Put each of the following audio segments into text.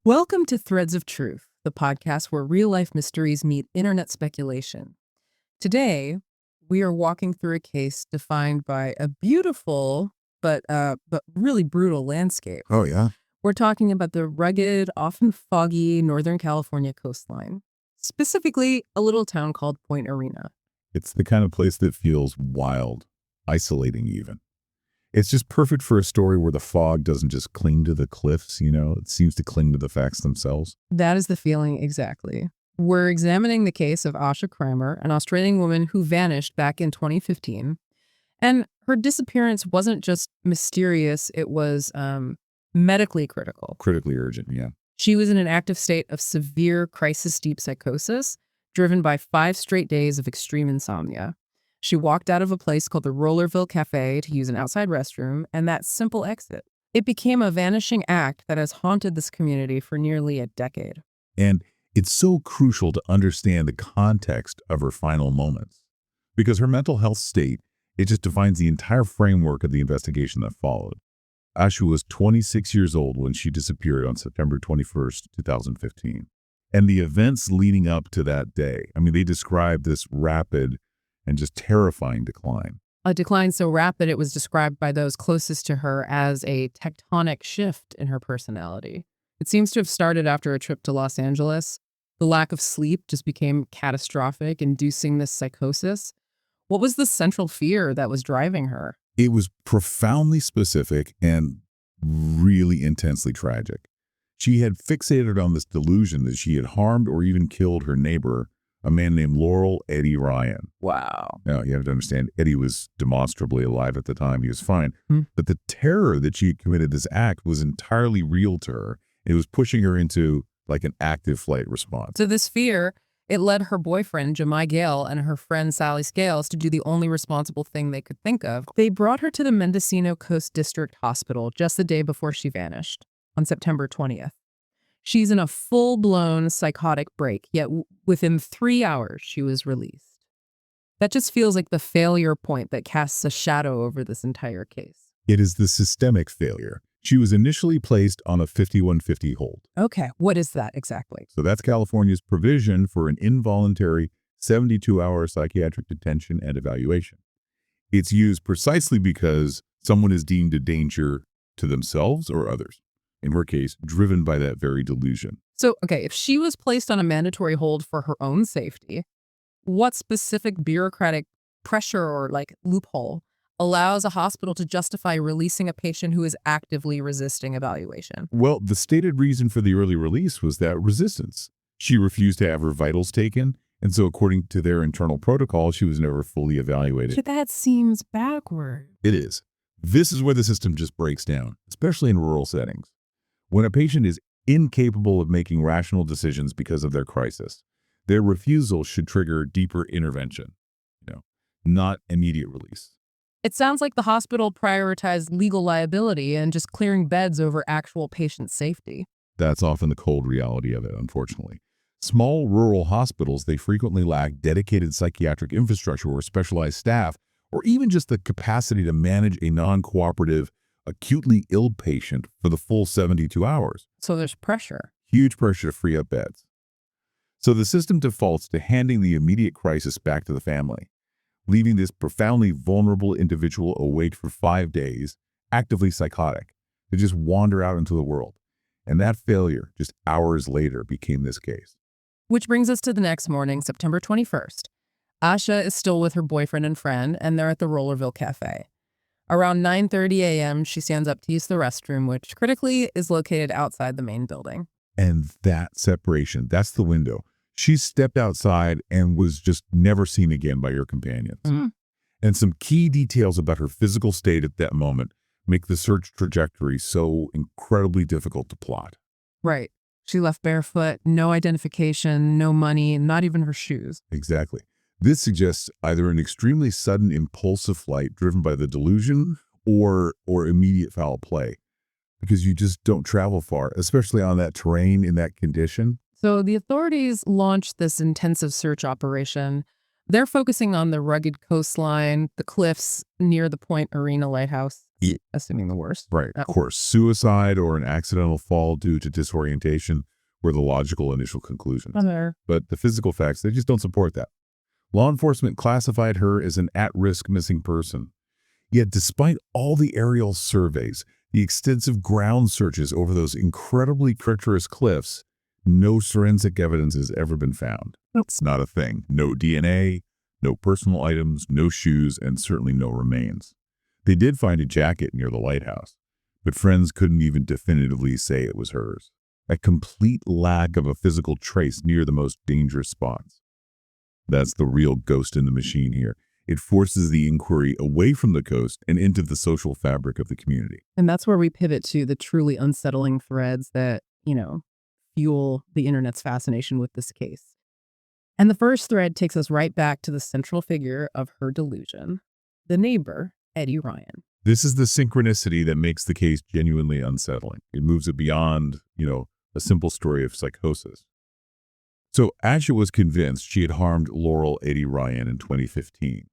Welcome to Threads of Truth, the podcast where real-life mysteries meet internet speculation. Today, we are walking through a case defined by a beautiful but really brutal landscape. Oh, yeah? We're talking about the rugged, often foggy Northern California coastline, specifically a little town called Point Arena. It's the kind of place that feels wild, isolating even. It's just perfect for a story where the fog doesn't just cling to the cliffs, it seems to cling to the facts themselves. That is the feeling exactly. We're examining the case of Asha Kreimer, an Australian woman who vanished back in 2015. And her disappearance wasn't just mysterious, it was medically critical. Critically urgent, yeah. She was in an active state of severe crisis-deep psychosis, driven by 5 straight days of extreme insomnia. She walked out of a place called the Rollerville Cafe to use an outside restroom, and that simple exit. It became a vanishing act that has haunted this community for nearly a decade. And it's so crucial to understand the context of her final moments. Because her mental health state, it just defines the entire framework of the investigation that followed. Asha was 26 years old when she disappeared on September 21st, 2015. And the events leading up to that day, they describe this rapid and just terrifying decline. A decline so rapid it was described by those closest to her as a tectonic shift in her personality. It seems to have started after a trip to Los Angeles. The lack of sleep just became catastrophic, inducing this psychosis. What was the central fear that was driving her? It was profoundly specific and really intensely tragic. She had fixated on this delusion that she had harmed or even killed her neighbor, a man named Laurel Eddie Ryan. Wow. Now, you have to understand, Eddie was demonstrably alive at the time. He was fine. Hmm. But the terror that she had committed this act was entirely real to her. It was pushing her into like an active flight response. So this fear, it led her boyfriend, Jemai Gale, and her friend Sally Scales to do the only responsible thing they could think of. They brought her to the Mendocino Coast District Hospital just the day before she vanished, on September 20th. She's in a full-blown psychotic break, yet within 3 hours, she was released. That just feels like the failure point that casts a shadow over this entire case. It is the systemic failure. She was initially placed on a 5150 hold. Okay, what is that exactly? So that's California's provision for an involuntary 72-hour psychiatric detention and evaluation. It's used precisely because someone is deemed a danger to themselves or others. In her case, driven by that very delusion. So, okay, if she was placed on a mandatory hold for her own safety, what specific bureaucratic pressure or loophole allows a hospital to justify releasing a patient who is actively resisting evaluation? Well, the stated reason for the early release was that resistance. She refused to have her vitals taken, and so according to their internal protocol, she was never fully evaluated. That seems backward. It is. This is where the system just breaks down, especially in rural settings. When a patient is incapable of making rational decisions because of their crisis, their refusal should trigger deeper intervention, not immediate release. It sounds like the hospital prioritized legal liability and just clearing beds over actual patient safety. That's often the cold reality of it, unfortunately. Small rural hospitals, they frequently lack dedicated psychiatric infrastructure or specialized staff, or even just the capacity to manage a non-cooperative, acutely ill patient for the full 72 hours. So there's pressure. Huge pressure to free up beds. So the system defaults to handing the immediate crisis back to the family, leaving this profoundly vulnerable individual awake for 5 days, actively psychotic, to just wander out into the world. And that failure, just hours later, became this case. Which brings us to the next morning, September 21st. Asha is still with her boyfriend and friend, and they're at the Rollerville Cafe. Around 9:30 a.m., she stands up to use the restroom, which critically is located outside the main building. And that separation, that's the window. She stepped outside and was just never seen again by her companions. Mm-hmm. And some key details about her physical state at that moment make the search trajectory so incredibly difficult to plot. Right. She left barefoot, no identification, no money, not even her shoes. Exactly. This suggests either an extremely sudden impulsive flight driven by the delusion or immediate foul play, because you just don't travel far, especially on that terrain in that condition. So the authorities launched this intensive search operation. They're focusing on the rugged coastline, the cliffs near the Point Arena lighthouse. assuming the worst. Right. Of course, suicide or an accidental fall due to disorientation were the logical initial conclusions. But the physical facts, they just don't support that. Law enforcement classified her as an at-risk missing person. Yet despite all the aerial surveys, the extensive ground searches over those incredibly treacherous cliffs, no forensic evidence has ever been found. It's not a thing. No DNA, no personal items, no shoes, and certainly no remains. They did find a jacket near the lighthouse, but friends couldn't even definitively say it was hers. A complete lack of a physical trace near the most dangerous spots. That's the real ghost in the machine here. It forces the inquiry away from the coast and into the social fabric of the community. And that's where we pivot to the truly unsettling threads that, fuel the internet's fascination with this case. And the first thread takes us right back to the central figure of her delusion, the neighbor, Eddie Ryan. This is the synchronicity that makes the case genuinely unsettling. It moves it beyond, a simple story of psychosis. So Asha was convinced she had harmed Laurel Eddie Ryan in 2015.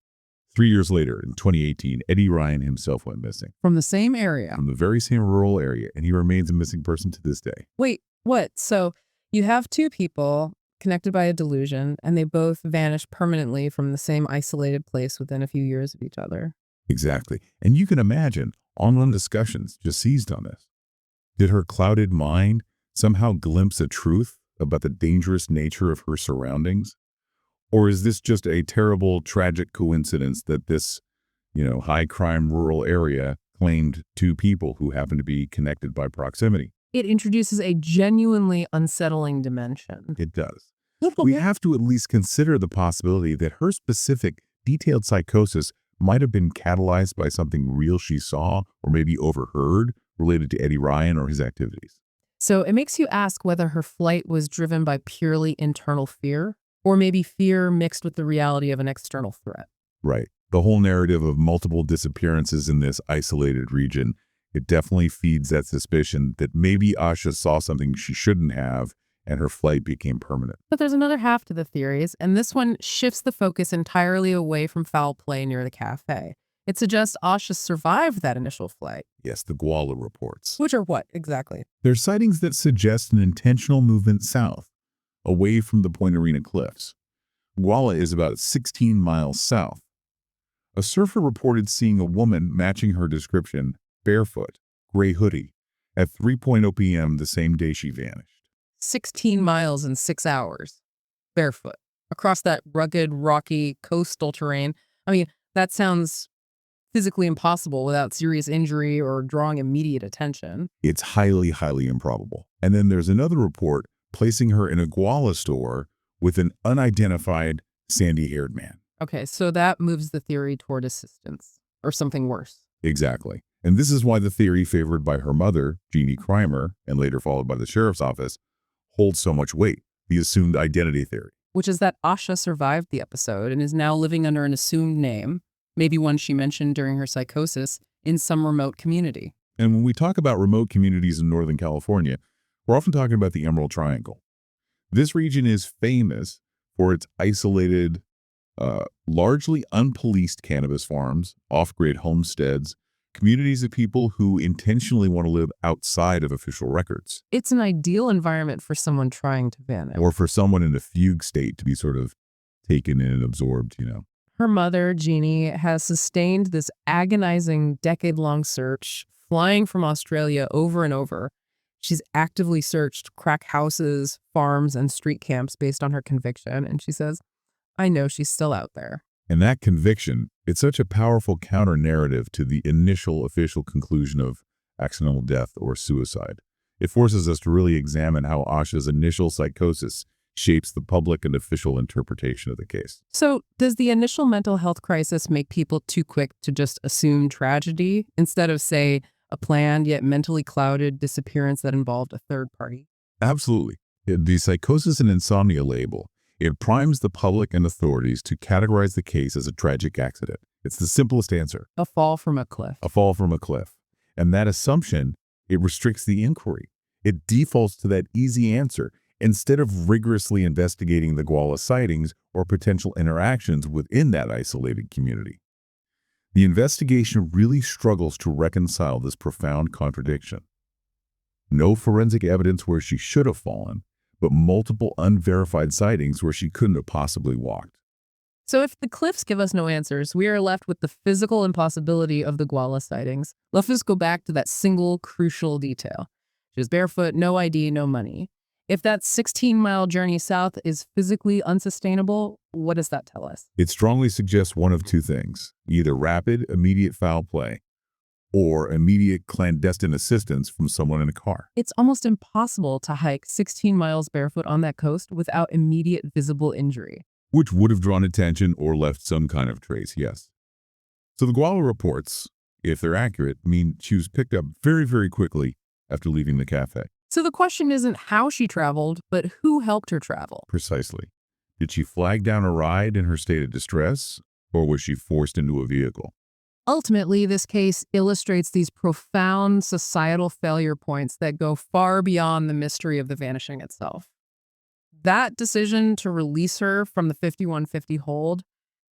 3 years later, in 2018, Eddie Ryan himself went missing. From the same area. From the very same rural area, and he remains a missing person to this day. Wait, what? So you have two people connected by a delusion, and they both vanish permanently from the same isolated place within a few years of each other. Exactly. And you can imagine online discussions just seized on this. Did her clouded mind somehow glimpse a truth about the dangerous nature of her surroundings? Or is this just a terrible, tragic coincidence that this, high crime rural area claimed two people who happen to be connected by proximity? It introduces a genuinely unsettling dimension. It does. We have to at least consider the possibility that her specific, detailed psychosis might have been catalyzed by something real she saw or maybe overheard related to Eddie Ryan or his activities. So it makes you ask whether her flight was driven by purely internal fear, or maybe fear mixed with the reality of an external threat. Right. The whole narrative of multiple disappearances in this isolated region, it definitely feeds that suspicion that maybe Asha saw something she shouldn't have and her flight became permanent. But there's another half to the theories, and this one shifts the focus entirely away from foul play near the cafe. It suggests Asha survived that initial flight. Yes, the Guala reports. Which are what, exactly? They're sightings that suggest an intentional movement south, away from the Point Arena cliffs. Guala is about 16 miles south. A surfer reported seeing a woman matching her description, barefoot, gray hoodie, at 3:00 p.m. the same day she vanished. 16 miles in 6 hours, barefoot, across that rugged, rocky, coastal terrain. I mean, that sounds physically impossible without serious injury or drawing immediate attention. It's highly, highly improbable. And then there's another report placing her in a Guala store with an unidentified sandy-haired man. Okay, so that moves the theory toward assistance, or something worse. Exactly. And this is why the theory favored by her mother, Jeannie Kreimer, and later followed by the sheriff's office, holds so much weight, the assumed identity theory. Which is that Asha survived the episode and is now living under an assumed name, maybe one she mentioned during her psychosis, in some remote community. And when we talk about remote communities in Northern California, we're often talking about the Emerald Triangle. This region is famous for its isolated, largely unpoliced cannabis farms, off-grid homesteads, communities of people who intentionally want to live outside of official records. It's an ideal environment for someone trying to vanish. Or for someone in a fugue state to be sort of taken in and absorbed, Her mother, Jeannie, has sustained this agonizing decade-long search, flying from Australia over and over. She's actively searched crack houses, farms, and street camps based on her conviction, and she says, I know she's still out there. And that conviction, it's such a powerful counter-narrative to the initial official conclusion of accidental death or suicide. It forces us to really examine how Asha's initial psychosis shapes the public and official interpretation of the case. So, does the initial mental health crisis make people too quick to just assume tragedy instead of, say, a planned yet mentally clouded disappearance that involved a third party? Absolutely. The psychosis and insomnia label, it primes the public and authorities to categorize the case as a tragic accident. It's the simplest answer. A fall from a cliff. A fall from a cliff. And that assumption, it restricts the inquiry. It defaults to that easy answer instead of rigorously investigating the Guala sightings or potential interactions within that isolated community. The investigation really struggles to reconcile this profound contradiction. No forensic evidence where she should have fallen, but multiple unverified sightings where she couldn't have possibly walked. So if the cliffs give us no answers, we are left with the physical impossibility of the Guala sightings. Let's just go back to that single crucial detail. She was barefoot, no ID, no money. If that 16-mile journey south is physically unsustainable, what does that tell us? It strongly suggests one of two things: either rapid, immediate foul play, or immediate clandestine assistance from someone in a car. It's almost impossible to hike 16 miles barefoot on that coast without immediate visible injury. Which would have drawn attention or left some kind of trace, yes. So the Guala reports, if they're accurate, mean she was picked up very, very quickly after leaving the cafe. So the question isn't how she traveled, but who helped her travel. Precisely. Did she flag down a ride in her state of distress, or was she forced into a vehicle? Ultimately, this case illustrates these profound societal failure points that go far beyond the mystery of the vanishing itself. That decision to release her from the 5150 hold,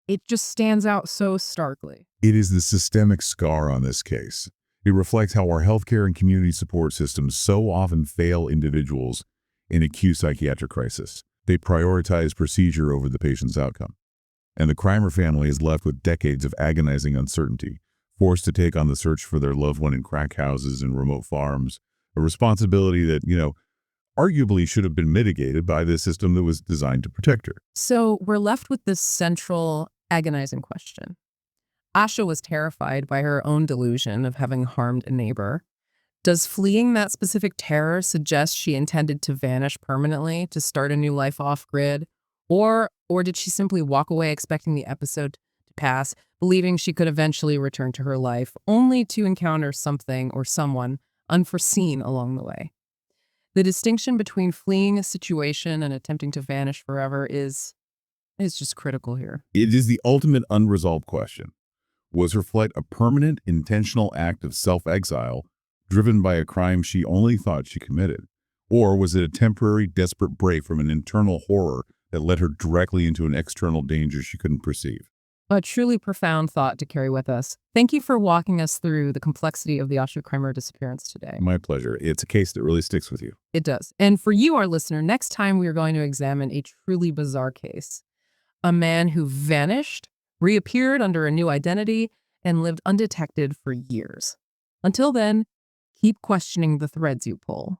it just stands out so starkly. It is the systemic scar on this case. It reflects how our healthcare and community support systems so often fail individuals in acute psychiatric crisis. They prioritize procedure over the patient's outcome. And the Kreimer family is left with decades of agonizing uncertainty, forced to take on the search for their loved one in crack houses and remote farms, a responsibility that, arguably should have been mitigated by the system that was designed to protect her. So we're left with this central, agonizing question. Asha was terrified by her own delusion of having harmed a neighbor. Does fleeing that specific terror suggest she intended to vanish permanently, to start a new life off-grid? Or did she simply walk away expecting the episode to pass, believing she could eventually return to her life, only to encounter something or someone unforeseen along the way? The distinction between fleeing a situation and attempting to vanish forever is just critical here. It is the ultimate unresolved question. Was her flight a permanent, intentional act of self-exile driven by a crime she only thought she committed? Or was it a temporary, desperate break from an internal horror that led her directly into an external danger she couldn't perceive? A truly profound thought to carry with us. Thank you for walking us through the complexity of the Asha Kreimer disappearance today. My pleasure. It's a case that really sticks with you. It does. And for you, our listener, next time we are going to examine a truly bizarre case. A man who vanished, reappeared under a new identity, and lived undetected for years. Until then, keep questioning the threads you pull.